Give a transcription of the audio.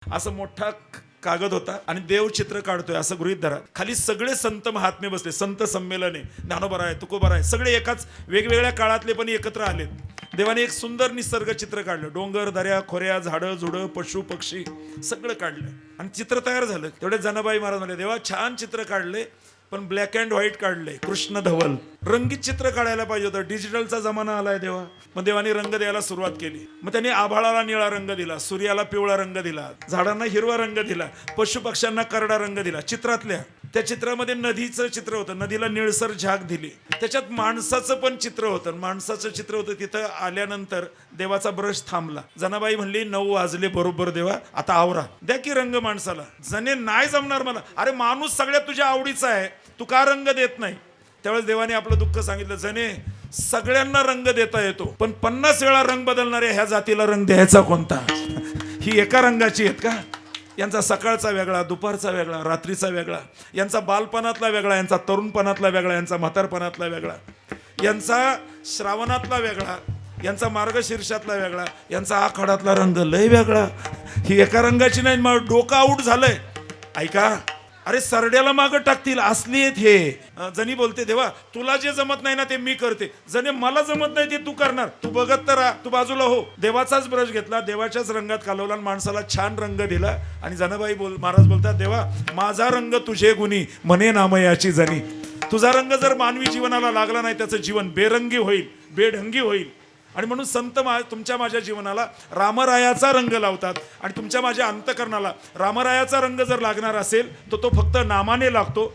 असं मोठा कागद होता आणि देव चित्र काढतोय असं गृहीत धरा. खाली सगळे संत महात्मे बसले, संत संमेलन आहे, ज्ञानोबा आहे, तुकोबा आहे, सगळे एकाच वेगवेगळ्या काळातले पण एकत्र आलेत. देवाने एक सुंदर निसर्ग चित्र काढलं, डोंगर दऱ्या खोऱ्या झाडं झुडं पशु पक्षी सगळं काढलं आणि चित्र तयार झालं. तेवढे जनाबाई महाराज म्हणले, देवा छान चित्र काढले पण ब्लॅक अँड व्हाईट काढले, कृष्ण धवल. रंगीत चित्र काढायला पाहिजे होतं, डिजिटलचा जमाना आलाय देवा. मग देवाने रंग द्यायला सुरुवात केली. मग त्यांनी आभाळाला निळा रंग दिला, सूर्याला पिवळा रंग दिला, झाडांना हिरवा रंग दिला, पशु पक्ष्यांना करडा रंग दिला. चित्रातल्या त्या चित्रामध्ये नदीचं चित्र होतं, नदीला निळसर झाक दिली. त्याच्यात माणसाचं पण चित्र होतं, माणसाचं चित्र होतं. तिथं आल्यानंतर देवाचा ब्रश थांबला. जनाबाई म्हणली 9 वाजले बरोबर देवा, आता आवरा, द्या की रंग माणसाला. जने नाही जमणार मला. अरे माणूस सगळ्यात तुझ्या आवडीचा आहे, तू का रंग देत नाही? त्यावेळेस देवाने आपलं दुःख सांगितलं, जने सगळ्यांना रंग देता येतो पण 50 वेळा रंग बदलणाऱ्या ह्या जातीला रंग द्यायचा कोणता? ही एका रंगाची आहेत का? यांचा सकाळचा वेगळा, दुपारचा वेगळा, रात्रीचा वेगळा, यांचा बालपणातला वेगळा, यांचा तरुणपणातला वेगळा, यांचा म्हातारपणातला वेगळा, यांचा श्रावणातला वेगळा, यांचा मार्गशीर्षातला वेगळा, यांचा आखाडातला रंग लय वेगळा. ही एका रंगाची नाही. मग डोकं आऊट झालंय. ऐका, अरे सरड्याला मागं टाकतील असली आहेत हे. जणी बोलते, देवा तुला जे जमत नाही ना ते मी करते. जणे मला जमत नाही ते तू करणार, तू बघत तर राहा, तू बाजूला हो. देवाचाच ब्रश घेतला, देवाच्याच रंगात कालवला आणि माणसाला छान रंग दिला. आणि जनाबाई महाराज बोलतात, देवा माझा रंग तुझे गुणी म्हणे नामयाची जणी. तुझा रंग जर मानवी जीवनाला लागला नाही त्याचं जीवन बेरंगी होईल, बेढंगी होईल. आणि म्हणून संत तुमच्या माझ्या जीवनाला रामरायाचा रंग लावतात आणि तुमच्या माझ्या अंतकरणाला रामरायाचा रंग जर लागणार असेल तर तो फक्त नामाने लागतो,